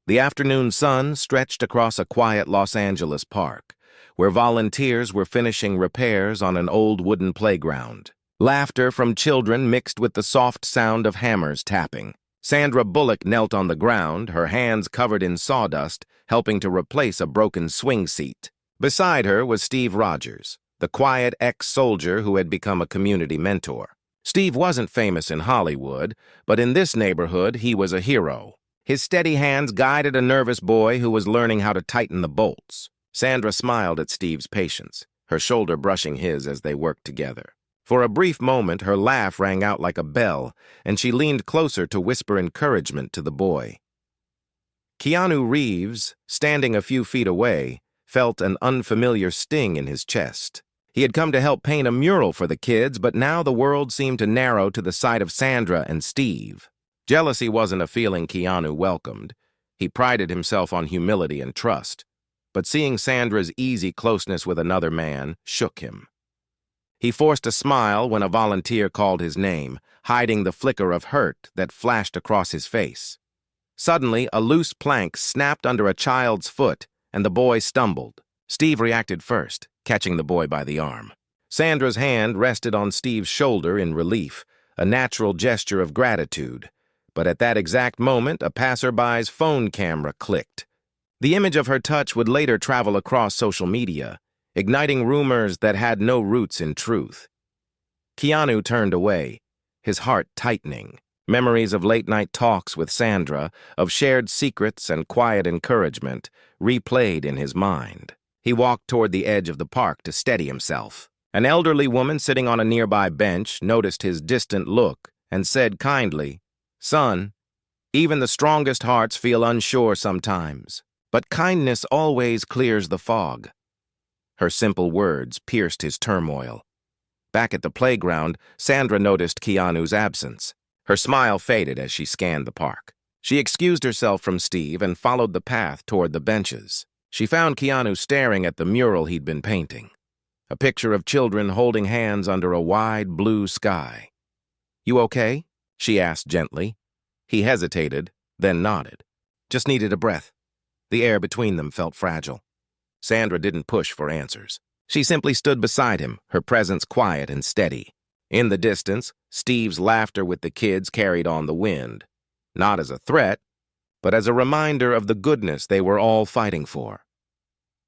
The afternoon sun stretched across a quiet Los Angeles park, where volunteers were finishing repairs on an old wooden playground. Laughter from children mixed with the soft sound of hammers tapping. Sandra Bullock knelt on the ground, her hands covered in sawdust, helping to replace a broken swing seat. Beside her was Steve Rogers, the quiet ex-soldier who had become a community mentor. Steve wasn't famous in Hollywood, but in this neighborhood he was a hero. His steady hands guided a nervous boy who was learning how to tighten the bolts. Sandra smiled at Steve's patience, her shoulder brushing his as they worked together. For a brief moment, her laugh rang out like a bell, and she leaned closer to whisper encouragement to the boy. Keanu Reeves, standing a few feet away, felt an unfamiliar sting in his chest. He had come to help paint a mural for the kids, but now the world seemed to narrow to the sight of Sandra and Steve. Jealousy wasn't a feeling Keanu welcomed. He prided himself on humility and trust, but seeing Sandra's easy closeness with another man shook him. He forced a smile when a volunteer called his name, hiding the flicker of hurt that flashed across his face. Suddenly, a loose plank snapped under a child's foot, and the boy stumbled. Steve reacted first, catching the boy by the arm. Sandra's hand rested on Steve's shoulder in relief, a natural gesture of gratitude. But at that exact moment, a passerby's phone camera clicked. The image of her touch would later travel across social media, igniting rumors that had no roots in truth. Keanu turned away, his heart tightening. Memories of late-night talks with Sandra, of shared secrets and quiet encouragement, replayed in his mind. He walked toward the edge of the park to steady himself. An elderly woman sitting on a nearby bench noticed his distant look and said kindly, "Son, even the strongest hearts feel unsure sometimes, but kindness always clears the fog." Her simple words pierced his turmoil. Back at the playground, Sandra noticed Keanu's absence. Her smile faded as she scanned the park. She excused herself from Steve and followed the path toward the benches. She found Keanu staring at the mural he'd been painting, a picture of children holding hands under a wide blue sky. "You okay?" she asked gently. He hesitated, then nodded. Just needed a breath. The air between them felt fragile. Sandra didn't push for answers. She simply stood beside him, her presence quiet and steady. In the distance, Steve's laughter with the kids carried on the wind, not as a threat, but as a reminder of the goodness they were all fighting for.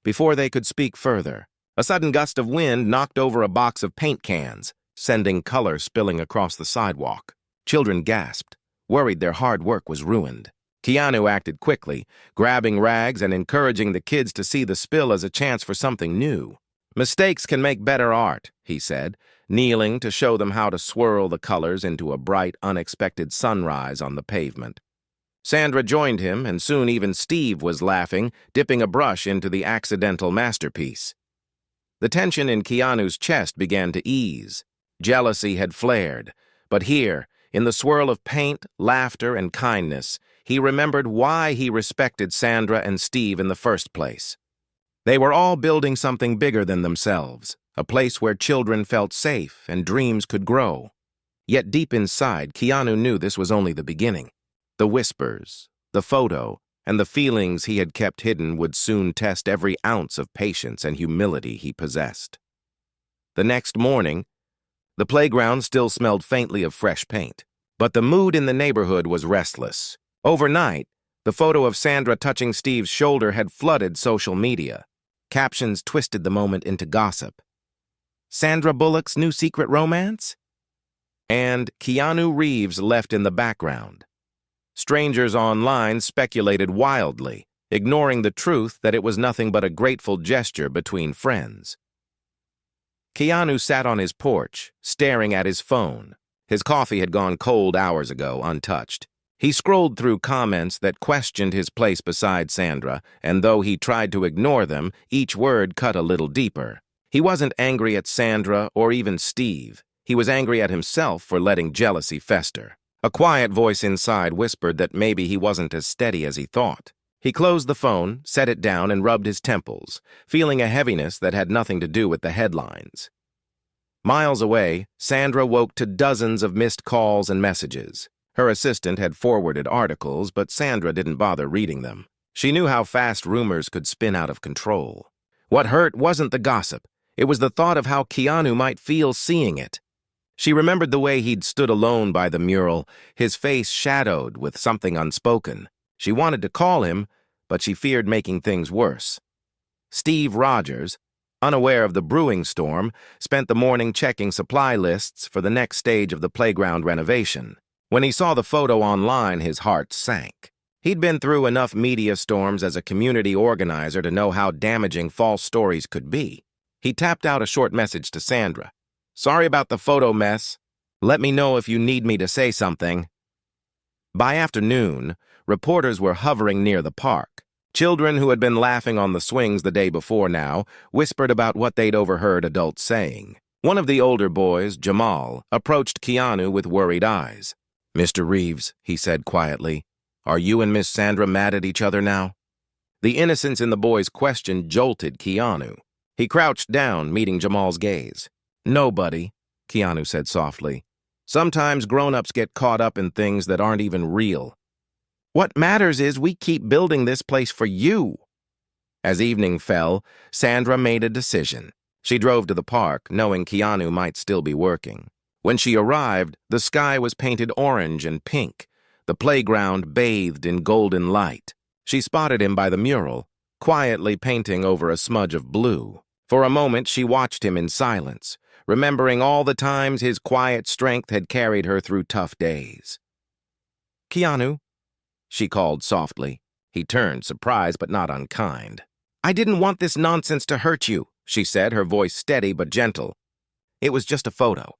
Before they could speak further, a sudden gust of wind knocked over a box of paint cans, sending color spilling across the sidewalk. Children gasped, worried their hard work was ruined. Keanu acted quickly, grabbing rags and encouraging the kids to see the spill as a chance for something new. "Mistakes can make better art," he said, kneeling to show them how to swirl the colors into a bright, unexpected sunrise on the pavement. Sandra joined him, and soon even Steve was laughing, dipping a brush into the accidental masterpiece. The tension in Keanu's chest began to ease. Jealousy had flared, but here, in the swirl of paint, laughter, and kindness, he remembered why he respected Sandra and Steve in the first place. They were all building something bigger than themselves, a place where children felt safe and dreams could grow. Yet deep inside, Keanu knew this was only the beginning. The whispers, the photo, and the feelings he had kept hidden would soon test every ounce of patience and humility he possessed. The next morning, the playground still smelled faintly of fresh paint, but the mood in the neighborhood was restless. Overnight, the photo of Sandra touching Steve's shoulder had flooded social media. Captions twisted the moment into gossip. "Sandra Bullock's new secret romance?" And Keanu Reeves left in the background. Strangers online speculated wildly, ignoring the truth that it was nothing but a grateful gesture between friends. Keanu sat on his porch, staring at his phone. His coffee had gone cold hours ago, untouched. He scrolled through comments that questioned his place beside Sandra, and though he tried to ignore them, each word cut a little deeper. He wasn't angry at Sandra or even Steve. He was angry at himself for letting jealousy fester. A quiet voice inside whispered that maybe he wasn't as steady as he thought. He closed the phone, set it down, and rubbed his temples, feeling a heaviness that had nothing to do with the headlines. Miles away, Sandra woke to dozens of missed calls and messages. Her assistant had forwarded articles, but Sandra didn't bother reading them. She knew how fast rumors could spin out of control. What hurt wasn't the gossip. It was the thought of how Keanu might feel seeing it. She remembered the way he'd stood alone by the mural, his face shadowed with something unspoken. She wanted to call him, but she feared making things worse. Steve Rogers, unaware of the brewing storm, spent the morning checking supply lists for the next stage of the playground renovation. When he saw the photo online, his heart sank. He'd been through enough media storms as a community organizer to know how damaging false stories could be. He tapped out a short message to Sandra. "Sorry about the photo mess. Let me know if you need me to say something." By afternoon, reporters were hovering near the park. Children who had been laughing on the swings the day before now whispered about what they'd overheard adults saying. One of the older boys, Jamal, approached Keanu with worried eyes. "Mr. Reeves," he said quietly, "are you and Miss Sandra mad at each other now?" The innocence in the boy's question jolted Keanu. He crouched down, meeting Jamal's gaze. "No, buddy," Keanu said softly. "Sometimes grown-ups get caught up in things that aren't even real. What matters is we keep building this place for you." As evening fell, Sandra made a decision. She drove to the park, knowing Keanu might still be working. When she arrived, the sky was painted orange and pink, the playground bathed in golden light. She spotted him by the mural, quietly painting over a smudge of blue. For a moment, she watched him in silence, remembering all the times his quiet strength had carried her through tough days. "Keanu," she called softly. He turned, surprised but not unkind. "I didn't want this nonsense to hurt you," she said, her voice steady but gentle. "It was just a photo."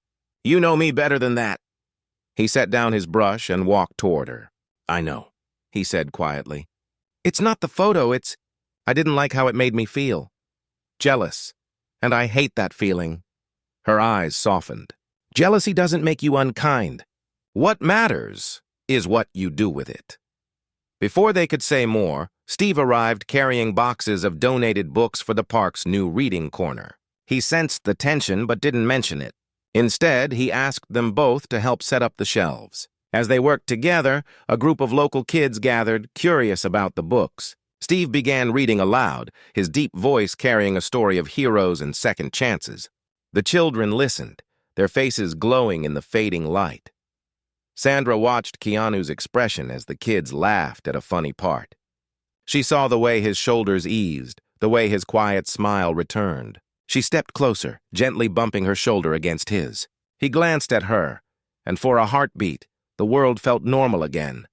"You know me better than that." He set down his brush and walked toward her. "I know," he said quietly. "It's not the photo, I didn't like how it made me feel. Jealous. And I hate that feeling." Her eyes softened. "Jealousy doesn't make you unkind. What matters is what you do with it." Before they could say more, Steve arrived carrying boxes of donated books for the park's new reading corner. He sensed the tension but didn't mention it. Instead, he asked them both to help set up the shelves. As they worked together, a group of local kids gathered, curious about the books. Steve began reading aloud, his deep voice carrying a story of heroes and second chances. The children listened, their faces glowing in the fading light. Sandra watched Keanu's expression as the kids laughed at a funny part. She saw the way his shoulders eased, the way his quiet smile returned. She stepped closer, gently bumping her shoulder against his. He glanced at her, and for a heartbeat, the world felt normal again.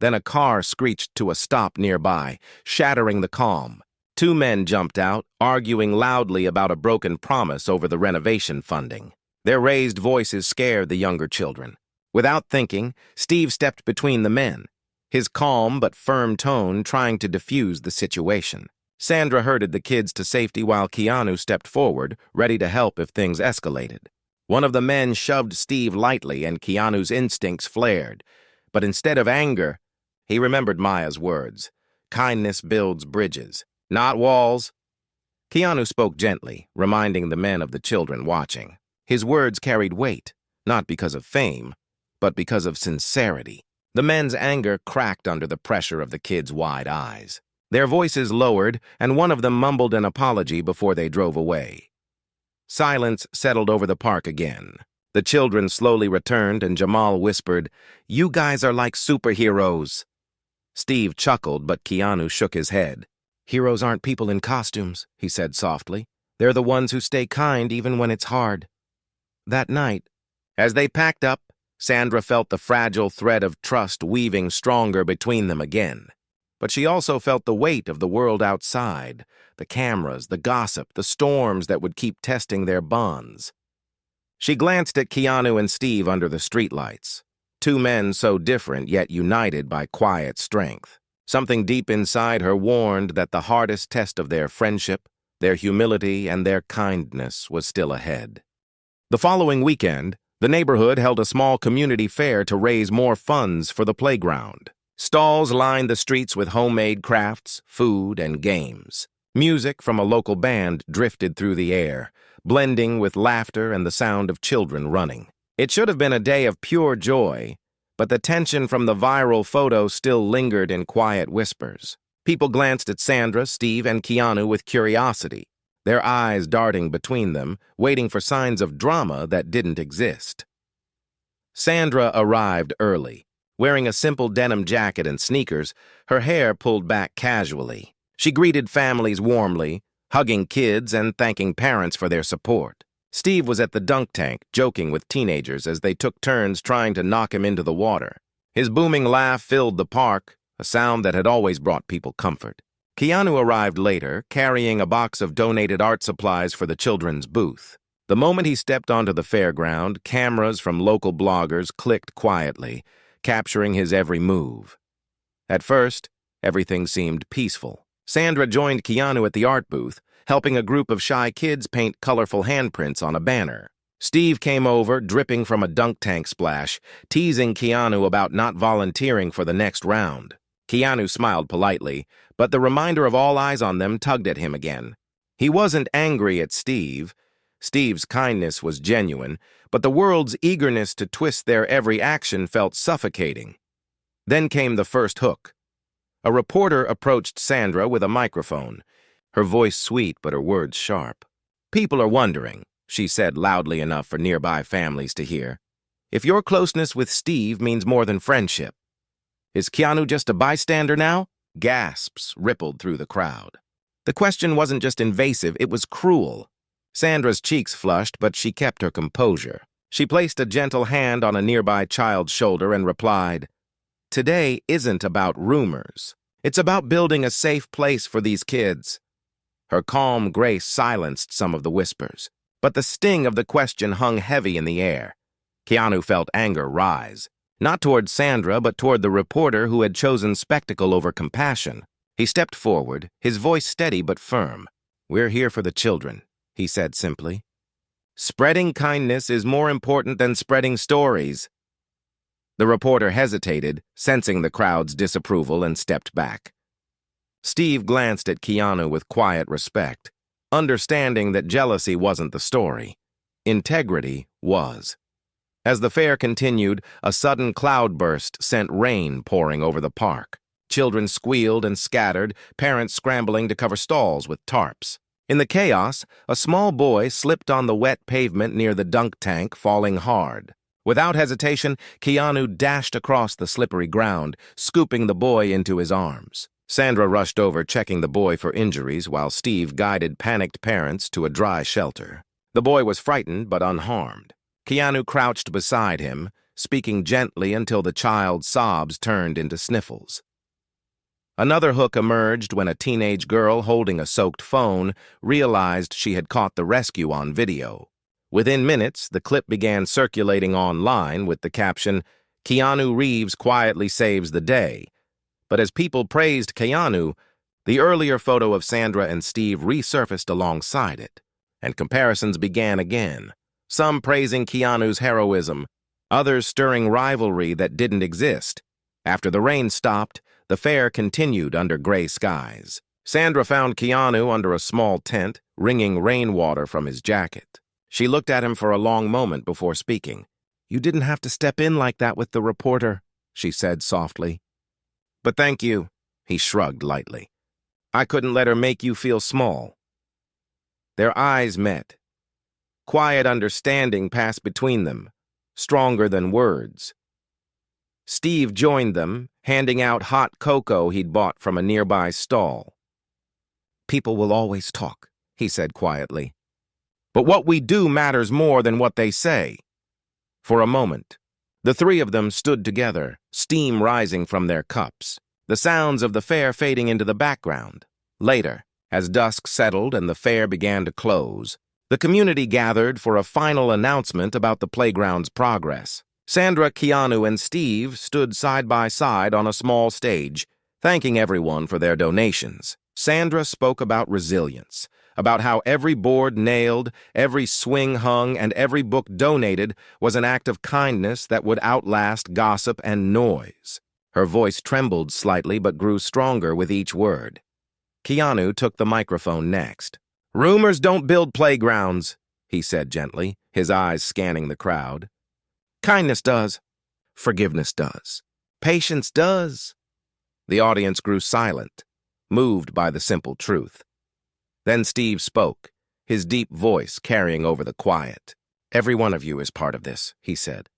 Then a car screeched to a stop nearby, shattering the calm. Two men jumped out, arguing loudly about a broken promise over the renovation funding. Their raised voices scared the younger children. Without thinking, Steve stepped between the men, his calm but firm tone trying to diffuse the situation. Sandra herded the kids to safety while Keanu stepped forward, ready to help if things escalated. One of the men shoved Steve lightly and Keanu's instincts flared. But instead of anger, he remembered Maya's words. Kindness builds bridges, not walls. Keanu spoke gently, reminding the men of the children watching. His words carried weight, not because of fame, but because of sincerity. The men's anger cracked under the pressure of the kids' wide eyes. Their voices lowered, and one of them mumbled an apology before they drove away. Silence settled over the park again. The children slowly returned, and Jamal whispered, "You guys are like superheroes." Steve chuckled, but Keanu shook his head. "Heroes aren't people in costumes," he said softly. "They're the ones who stay kind even when it's hard." That night, as they packed up, Sandra felt the fragile thread of trust weaving stronger between them again. But she also felt the weight of the world outside, the cameras, the gossip, the storms that would keep testing their bonds. She glanced at Keanu and Steve under the streetlights, two men so different yet united by quiet strength. Something deep inside her warned that the hardest test of their friendship, their humility, and their kindness was still ahead. The following weekend, the neighborhood held a small community fair to raise more funds for the playground. Stalls lined the streets with homemade crafts, food, and games. Music from a local band drifted through the air, blending with laughter and the sound of children running. It should have been a day of pure joy, but the tension from the viral photo still lingered in quiet whispers. People glanced at Sandra, Steve, and Keanu with curiosity, their eyes darting between them, waiting for signs of drama that didn't exist. Sandra arrived early, wearing a simple denim jacket and sneakers, her hair pulled back casually. She greeted families warmly, hugging kids and thanking parents for their support. Steve was at the dunk tank, joking with teenagers as they took turns trying to knock him into the water. His booming laugh filled the park, a sound that had always brought people comfort. Keanu arrived later, carrying a box of donated art supplies for the children's booth. The moment he stepped onto the fairground, cameras from local bloggers clicked quietly, capturing his every move. At first, everything seemed peaceful. Sandra joined Keanu at the art booth, helping a group of shy kids paint colorful handprints on a banner. Steve came over, dripping from a dunk tank splash, teasing Keanu about not volunteering for the next round. Keanu smiled politely, but the reminder of all eyes on them tugged at him again. He wasn't angry at Steve. Steve's kindness was genuine, but the world's eagerness to twist their every action felt suffocating. Then came the first hook. A reporter approached Sandra with a microphone, her voice sweet but her words sharp. "People are wondering," she said loudly enough for nearby families to hear, "if your closeness with Steve means more than friendship. Is Keanu just a bystander now?" Gasps rippled through the crowd. The question wasn't just invasive, it was cruel. Sandra's cheeks flushed, but she kept her composure. She placed a gentle hand on a nearby child's shoulder and replied, "Today isn't about rumors. It's about building a safe place for these kids." Her calm grace silenced some of the whispers, but the sting of the question hung heavy in the air. Keanu felt anger rise, not toward Sandra, but toward the reporter who had chosen spectacle over compassion. He stepped forward, his voice steady but firm. "We're here for the children," he said simply. "Spreading kindness is more important than spreading stories." The reporter hesitated, sensing the crowd's disapproval, and stepped back. Steve glanced at Keanu with quiet respect, understanding that jealousy wasn't the story. Integrity was. As the fair continued, a sudden cloudburst sent rain pouring over the park. Children squealed and scattered, parents scrambling to cover stalls with tarps. In the chaos, a small boy slipped on the wet pavement near the dunk tank, falling hard. Without hesitation, Keanu dashed across the slippery ground, scooping the boy into his arms. Sandra rushed over, checking the boy for injuries, while Steve guided panicked parents to a dry shelter. The boy was frightened but unharmed. Keanu crouched beside him, speaking gently until the child's sobs turned into sniffles. Another hook emerged when a teenage girl holding a soaked phone realized she had caught the rescue on video. Within minutes, the clip began circulating online with the caption, "Keanu Reeves quietly saves the day." But as people praised Keanu, the earlier photo of Sandra and Steve resurfaced alongside it, and comparisons began again, some praising Keanu's heroism, others stirring rivalry that didn't exist. After the rain stopped, the fair continued under gray skies. Sandra found Keanu under a small tent, wringing rainwater from his jacket. She looked at him for a long moment before speaking. "You didn't have to step in like that with the reporter," she said softly. "But thank you," he shrugged lightly. "I couldn't let her make you feel small." Their eyes met. Quiet understanding passed between them, stronger than words. Steve joined them, handing out hot cocoa he'd bought from a nearby stall. "People will always talk," he said quietly. "But what we do matters more than what they say." For a moment, the three of them stood together, steam rising from their cups, the sounds of the fair fading into the background. Later, as dusk settled and the fair began to close, the community gathered for a final announcement about the playground's progress. Sandra, Keanu, and Steve stood side by side on a small stage, thanking everyone for their donations. Sandra spoke about resilience, about how every board nailed, every swing hung, and every book donated was an act of kindness that would outlast gossip and noise. Her voice trembled slightly but grew stronger with each word. Keanu took the microphone next. "Rumors don't build playgrounds," he said gently, his eyes scanning the crowd. "Kindness does. Forgiveness does. Patience does. The audience grew silent, moved by the simple truth. Then Steve spoke, his deep voice carrying over the quiet. "Every one of you is part of this," he said.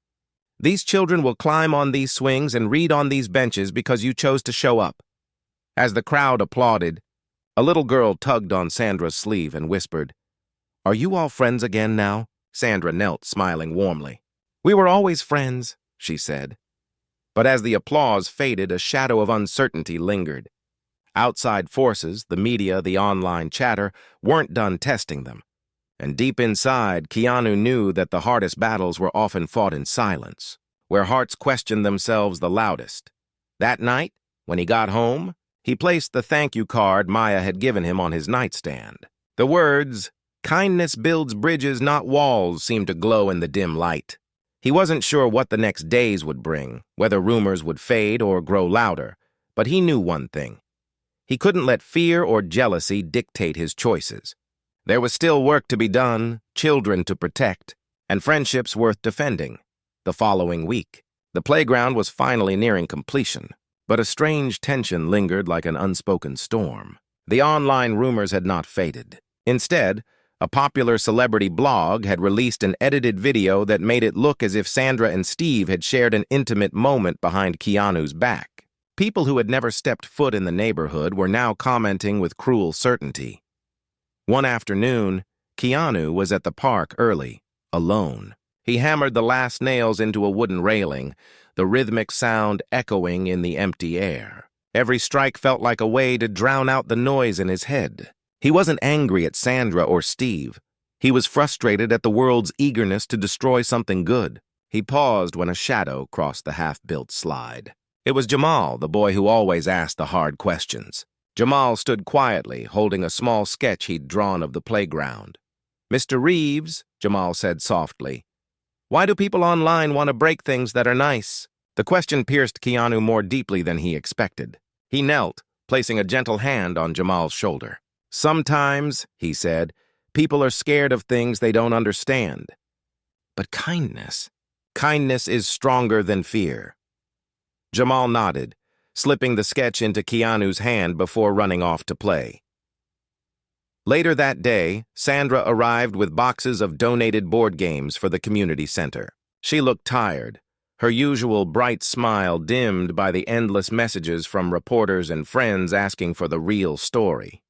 "These children will climb on these swings and read on these benches because you chose to show up." As the crowd applauded, a little girl tugged on Sandra's sleeve and whispered, "Are you all friends again now?" Sandra knelt, smiling warmly. "We were always friends," she said. But as the applause faded, a shadow of uncertainty lingered. Outside forces, the media, the online chatter, weren't done testing them. And deep inside, Keanu knew that the hardest battles were often fought in silence, where hearts questioned themselves the loudest. That night, when he got home, he placed the thank you card Maya had given him on his nightstand. The words, "Kindness builds bridges, not walls," seemed to glow in the dim light. He wasn't sure what the next days would bring, whether rumors would fade or grow louder, but he knew one thing. He couldn't let fear or jealousy dictate his choices. There was still work to be done, children to protect, and friendships worth defending. The following week, the playground was finally nearing completion, but a strange tension lingered like an unspoken storm. The online rumors had not faded. Instead, a popular celebrity blog had released an edited video that made it look as if Sandra and Steve had shared an intimate moment behind Keanu's back. People who had never stepped foot in the neighborhood were now commenting with cruel certainty. One afternoon, Keanu was at the park early, alone. He hammered the last nails into a wooden railing, the rhythmic sound echoing in the empty air. Every strike felt like a way to drown out the noise in his head. He wasn't angry at Sandra or Steve. He was frustrated at the world's eagerness to destroy something good. He paused when a shadow crossed the half-built slide. It was Jamal, the boy who always asked the hard questions. Jamal stood quietly, holding a small sketch he'd drawn of the playground. "Mr. Reeves," Jamal said softly, "why do people online want to break things that are nice?" The question pierced Keanu more deeply than he expected. He knelt, placing a gentle hand on Jamal's shoulder. "Sometimes," he said, "people are scared of things they don't understand. But kindness is stronger than fear." Jamal nodded, slipping the sketch into Keanu's hand before running off to play. Later that day, Sandra arrived with boxes of donated board games for the community center. She looked tired, her usual bright smile dimmed by the endless messages from reporters and friends asking for the real story.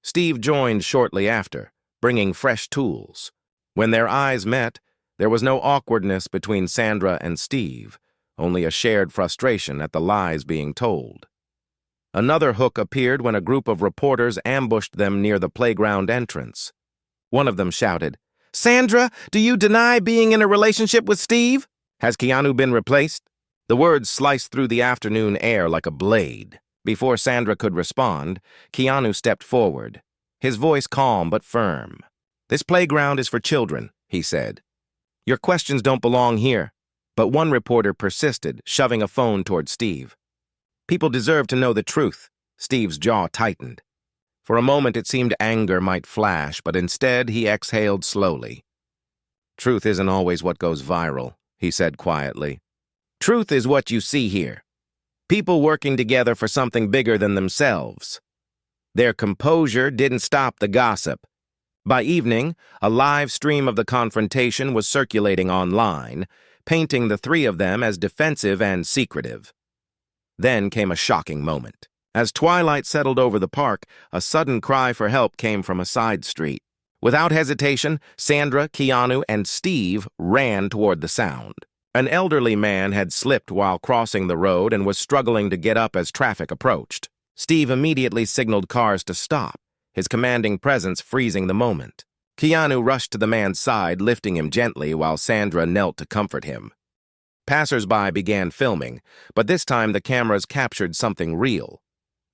Steve joined shortly after, bringing fresh tools. When their eyes met, there was no awkwardness between Sandra and Steve, only a shared frustration at the lies being told. Another hook appeared when a group of reporters ambushed them near the playground entrance. One of them shouted, "Sandra, do you deny being in a relationship with Steve? Has Keanu been replaced?" The words sliced through the afternoon air like a blade. Before Sandra could respond, Keanu stepped forward, his voice calm but firm. "This playground is for children," he said. "Your questions don't belong here." But one reporter persisted, shoving a phone toward Steve. "People deserve to know the truth." Steve's jaw tightened. For a moment it seemed anger might flash, but instead he exhaled slowly. "Truth isn't always what goes viral," he said quietly. "Truth is what you see here. People working together for something bigger than themselves." Their composure didn't stop the gossip. By evening, a live stream of the confrontation was circulating online, painting the three of them as defensive and secretive. Then came a shocking moment. As twilight settled over the park, a sudden cry for help came from a side street. Without hesitation, Sandra, Keanu, and Steve ran toward the sound. An elderly man had slipped while crossing the road and was struggling to get up as traffic approached. Steve immediately signaled cars to stop, his commanding presence freezing the moment. Keanu rushed to the man's side, lifting him gently while Sandra knelt to comfort him. Passers-by began filming, but this time the cameras captured something real.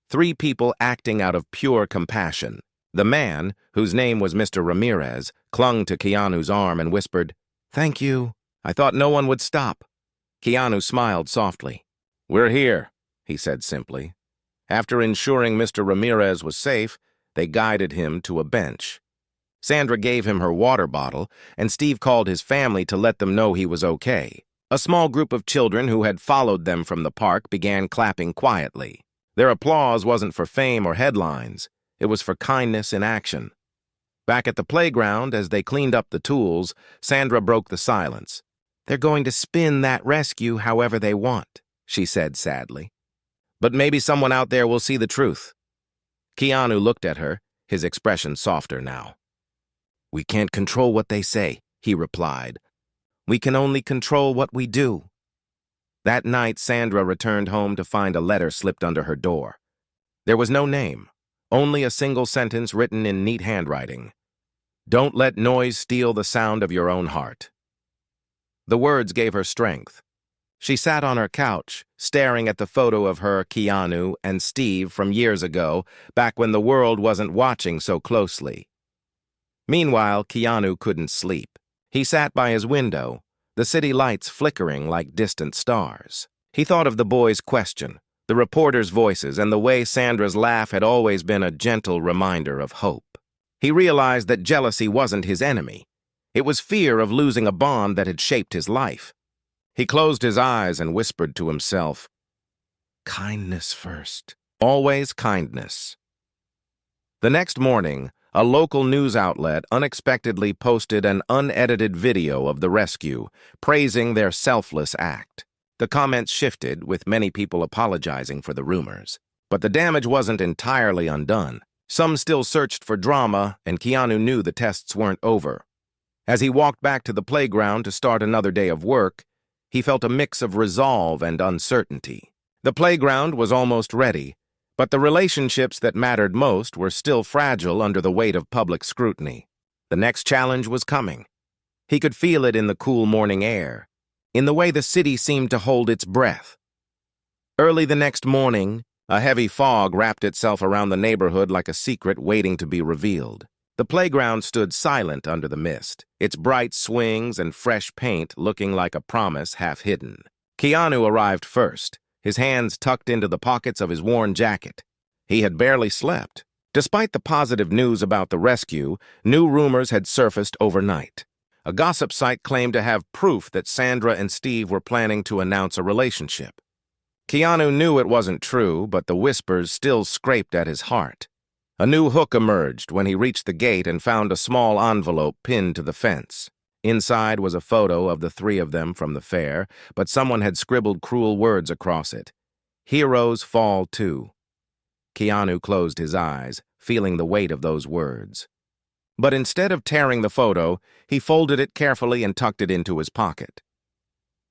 Three people acting out of pure compassion. The man, whose name was Mr. Ramirez, clung to Keanu's arm and whispered, "Thank you. I thought no one would stop." Keanu smiled softly. "We're here," he said simply. After ensuring Mr. Ramirez was safe, they guided him to a bench. Sandra gave him her water bottle, and Steve called his family to let them know he was okay. A small group of children who had followed them from the park began clapping quietly. Their applause wasn't for fame or headlines. It was for kindness in action. Back at the playground, as they cleaned up the tools, Sandra broke the silence. "They're going to spin that rescue however they want," she said sadly. "But maybe someone out there will see the truth." Keanu looked at her, his expression softer now. "We can't control what they say," he replied. "We can only control what we do." That night, Sandra returned home to find a letter slipped under her door. There was no name, only a single sentence written in neat handwriting. "Don't let noise steal the sound of your own heart." The words gave her strength. She sat on her couch, staring at the photo of her, Keanu, and Steve from years ago, back when the world wasn't watching so closely. Meanwhile, Keanu couldn't sleep. He sat by his window, the city lights flickering like distant stars. He thought of the boys' question, the reporters' voices, and the way Sandra's laugh had always been a gentle reminder of hope. He realized that jealousy wasn't his enemy. It was fear of losing a bond that had shaped his life. He closed his eyes and whispered to himself, "Kindness first. Always kindness." The next morning, a local news outlet unexpectedly posted an unedited video of the rescue, praising their selfless act. The comments shifted, with many people apologizing for the rumors. But the damage wasn't entirely undone. Some still searched for drama, and Keanu knew the tests weren't over. As he walked back to the playground to start another day of work, he felt a mix of resolve and uncertainty. The playground was almost ready, but the relationships that mattered most were still fragile under the weight of public scrutiny. The next challenge was coming. He could feel it in the cool morning air, in the way the city seemed to hold its breath. Early the next morning, a heavy fog wrapped itself around the neighborhood like a secret waiting to be revealed. The playground stood silent under the mist, its bright swings and fresh paint looking like a promise half hidden. Keanu arrived first, his hands tucked into the pockets of his worn jacket. He had barely slept. Despite the positive news about the rescue, new rumors had surfaced overnight. A gossip site claimed to have proof that Sandra and Steve were planning to announce a relationship. Keanu knew it wasn't true, but the whispers still scraped at his heart. A new hook emerged when he reached the gate and found a small envelope pinned to the fence. Inside was a photo of the three of them from the fair, but someone had scribbled cruel words across it. "Heroes fall too." Keanu closed his eyes, feeling the weight of those words. But instead of tearing the photo, he folded it carefully and tucked it into his pocket.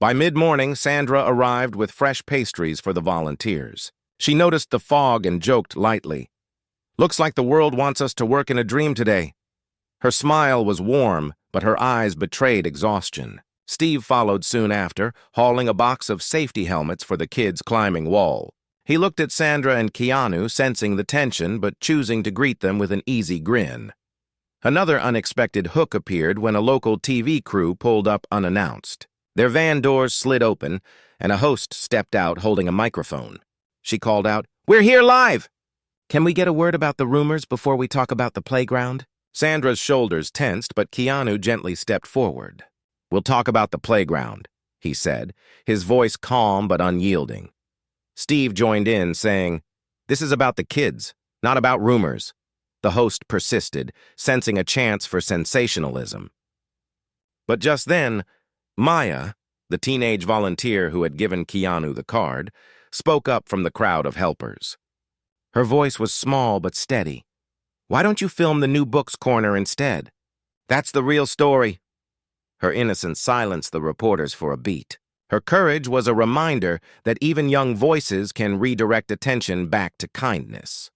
By mid-morning, Sandra arrived with fresh pastries for the volunteers. She noticed the fog and joked lightly, "Looks like the world wants us to work in a dream today." Her smile was warm, but her eyes betrayed exhaustion. Steve followed soon after, hauling a box of safety helmets for the kids climbing wall. He looked at Sandra and Keanu, sensing the tension but choosing to greet them with an easy grin. Another unexpected hook appeared when a local TV crew pulled up unannounced. Their van doors slid open, and a host stepped out holding a microphone. She called out, "We're here live! Can we get a word about the rumors before we talk about the playground?" Sandra's shoulders tensed, but Keanu gently stepped forward. "We'll talk about the playground," he said, his voice calm but unyielding. Steve joined in, saying, "This is about the kids, not about rumors." The host persisted, sensing a chance for sensationalism. But just then, Maya, the teenage volunteer who had given Keanu the card, spoke up from the crowd of helpers. Her voice was small but steady. "Why don't you film the new books corner instead? That's the real story." Her innocence silenced the reporters for a beat. Her courage was a reminder that even young voices can redirect attention back to kindness.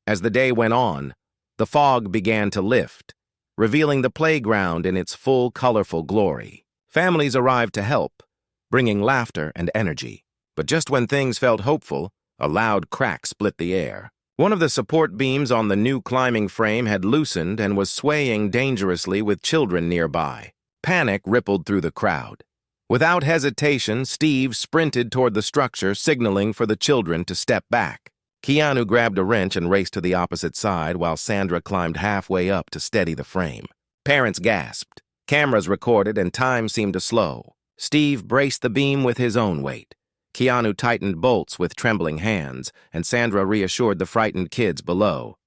As the day went on, the fog began to lift, revealing the playground in its full, colorful glory. Families arrived to help, bringing laughter and energy. But just when things felt hopeful, a loud crack split the air. One of the support beams on the new climbing frame had loosened and was swaying dangerously with children nearby. Panic rippled through the crowd. Without hesitation, Steve sprinted toward the structure, signaling for the children to step back. Keanu grabbed a wrench and raced to the opposite side while Sandra climbed halfway up to steady the frame. Parents gasped. Cameras recorded and time seemed to slow. Steve braced the beam with his own weight. Keanu tightened bolts with trembling hands, and Sandra reassured the frightened kids below.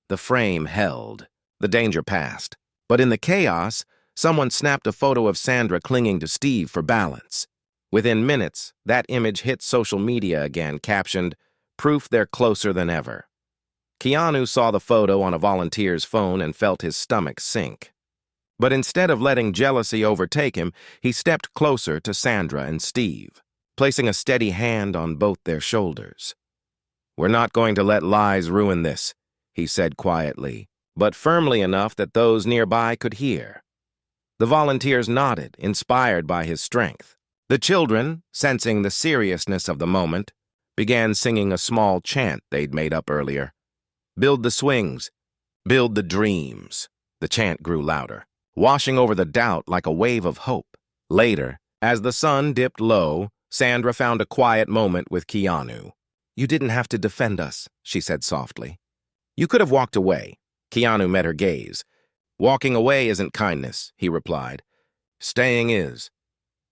The frame held. The danger passed. But in the chaos, someone snapped a photo of Sandra clinging to Steve for balance. Within minutes, that image hit social media again, captioned, "Proof they're closer than ever." Keanu saw the photo on a volunteer's phone and felt his stomach sink. But instead of letting jealousy overtake him, he stepped closer to Sandra and Steve, placing a steady hand on both their shoulders. "We're not going to let lies ruin this," he said quietly, but firmly enough that those nearby could hear. The volunteers nodded, inspired by his strength. The children, sensing the seriousness of the moment, began singing a small chant they'd made up earlier. "Build the swings, build the dreams." The chant grew louder, washing over the doubt like a wave of hope. Later, as the sun dipped low, Sandra found a quiet moment with Keanu. "You didn't have to defend us," she said softly. "You could have walked away." Keanu met her gaze. "Walking away isn't kindness," he replied. "Staying is."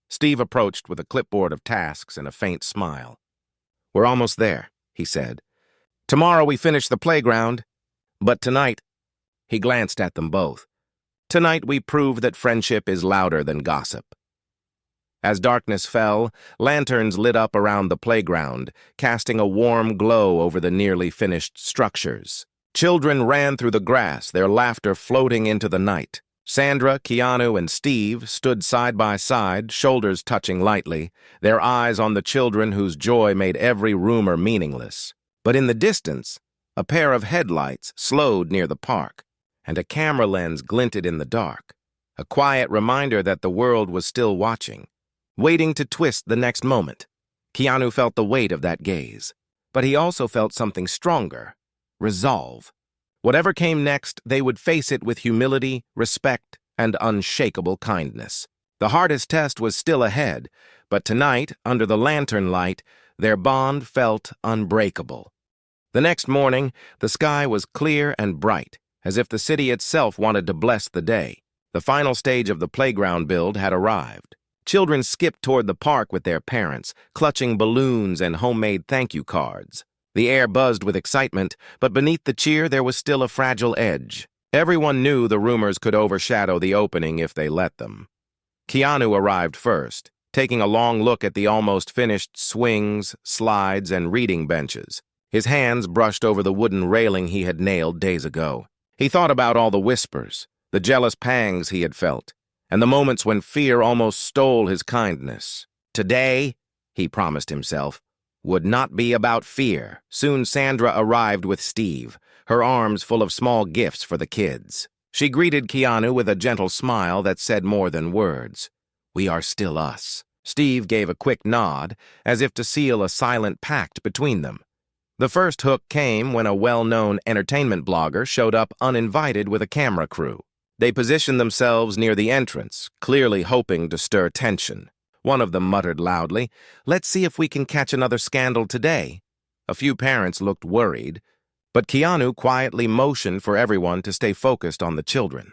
Steve approached with a clipboard of tasks and a faint smile. "We're almost there," he said. "Tomorrow we finish the playground, but tonight," he glanced at them both, "tonight we prove that friendship is louder than gossip." As darkness fell, lanterns lit up around the playground, casting a warm glow over the nearly finished structures. Children ran through the grass, their laughter floating into the night. Sandra, Keanu, and Steve stood side by side, shoulders touching lightly, their eyes on the children whose joy made every rumor meaningless. But in the distance, a pair of headlights slowed near the park, and a camera lens glinted in the dark, a quiet reminder that the world was still watching, waiting to twist the next moment. Keanu felt the weight of that gaze, but he also felt something stronger: resolve. Whatever came next, they would face it with humility, respect, and unshakable kindness. The hardest test was still ahead, but tonight, under the lantern light, their bond felt unbreakable. The next morning, the sky was clear and bright, as if the city itself wanted to bless the day. The final stage of the playground build had arrived. Children skipped toward the park with their parents, clutching balloons and homemade thank-you cards. The air buzzed with excitement, but beneath the cheer there was still a fragile edge. Everyone knew the rumors could overshadow the opening if they let them. Keanu arrived first, taking a long look at the almost finished swings, slides, and reading benches. His hands brushed over the wooden railing he had nailed days ago. He thought about all the whispers, the jealous pangs he had felt, and the moments when fear almost stole his kindness. Today, he promised himself, would not be about fear. Soon Sandra arrived with Steve, her arms full of small gifts for the kids. She greeted Keanu with a gentle smile that said more than words. "We are still us." Steve gave a quick nod, as if to seal a silent pact between them. The first hook came when a well-known entertainment blogger showed up uninvited with a camera crew. They positioned themselves near the entrance, clearly hoping to stir tension. One of them muttered loudly, "Let's see if we can catch another scandal today." A few parents looked worried, but Keanu quietly motioned for everyone to stay focused on the children.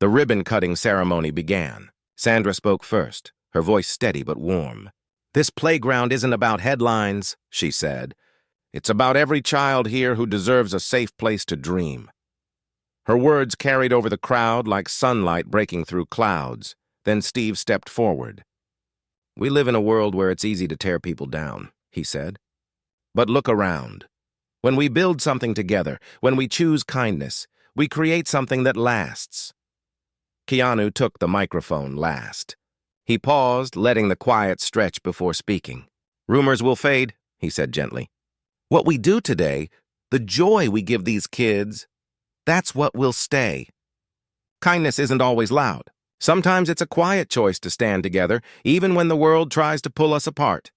The ribbon-cutting ceremony began. Sandra spoke first, her voice steady but warm. "This playground isn't about headlines," she said. "It's about every child here who deserves a safe place to dream." Her words carried over the crowd like sunlight breaking through clouds. Then Steve stepped forward. "We live in a world where it's easy to tear people down," he said. "But look around. When we build something together, when we choose kindness, we create something that lasts." Keanu took the microphone last. He paused, letting the quiet stretch before speaking. "Rumors will fade," he said gently. "What we do today, the joy we give these kids, that's what will stay. Kindness isn't always loud. Sometimes it's a quiet choice to stand together, even when the world tries to pull us apart."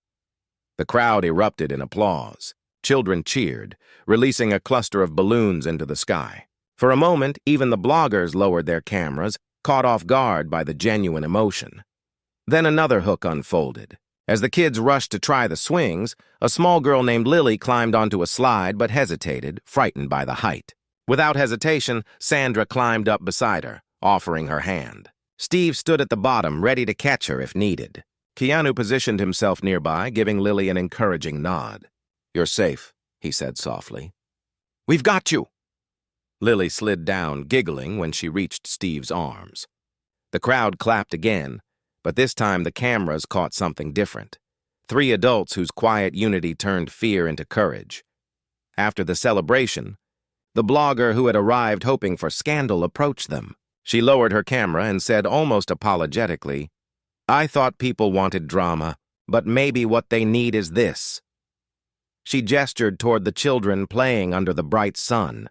The crowd erupted in applause. Children cheered, releasing a cluster of balloons into the sky. For a moment, even the bloggers lowered their cameras, caught off guard by the genuine emotion. Then another hook unfolded. As the kids rushed to try the swings, a small girl named Lily climbed onto a slide but hesitated, frightened by the height. Without hesitation, Sandra climbed up beside her, offering her hand. Steve stood at the bottom, ready to catch her if needed. Keanu positioned himself nearby, giving Lily an encouraging nod. "You're safe," he said softly. "We've got you." Lily slid down, giggling when she reached Steve's arms. The crowd clapped again, but this time the cameras caught something different. 3 adults whose quiet unity turned fear into courage. After the celebration, the blogger who had arrived hoping for scandal approached them. She lowered her camera and said almost apologetically, "I thought people wanted drama, but maybe what they need is this." She gestured toward the children playing under the bright sun.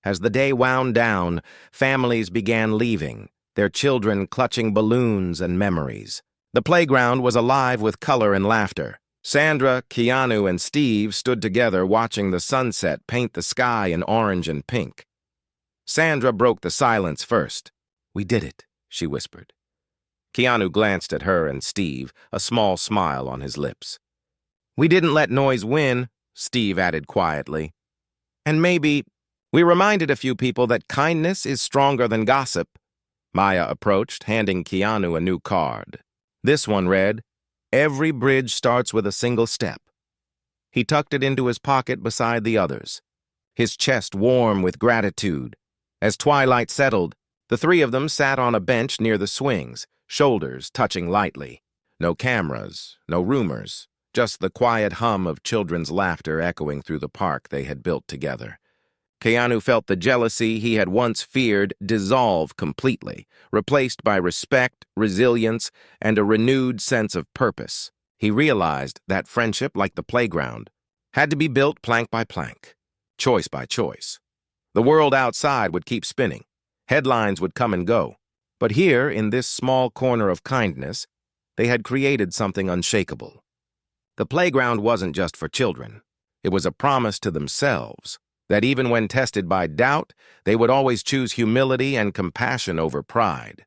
As the day wound down, families began leaving, their children clutching balloons and memories. The playground was alive with color and laughter. Sandra, Keanu, and Steve stood together watching the sunset paint the sky in orange and pink. Sandra broke the silence first. "We did it," she whispered. Keanu glanced at her and Steve, a small smile on his lips. "We didn't let noise win," Steve added quietly. "And maybe we reminded a few people that kindness is stronger than gossip." Maya approached, handing Keanu a new card. This one read, "Every bridge starts with a single step." He tucked it into his pocket beside the others, his chest warm with gratitude. As twilight settled, the 3 of them sat on a bench near the swings, shoulders touching lightly. No cameras, no rumors, just the quiet hum of children's laughter echoing through the park they had built together. Keanu felt the jealousy he had once feared dissolve completely, replaced by respect, resilience, and a renewed sense of purpose. He realized that friendship, like the playground, had to be built plank by plank, choice by choice. The world outside would keep spinning. Headlines would come and go. But here, in this small corner of kindness, they had created something unshakable. The playground wasn't just for children. It was a promise to themselves that even when tested by doubt, they would always choose humility and compassion over pride.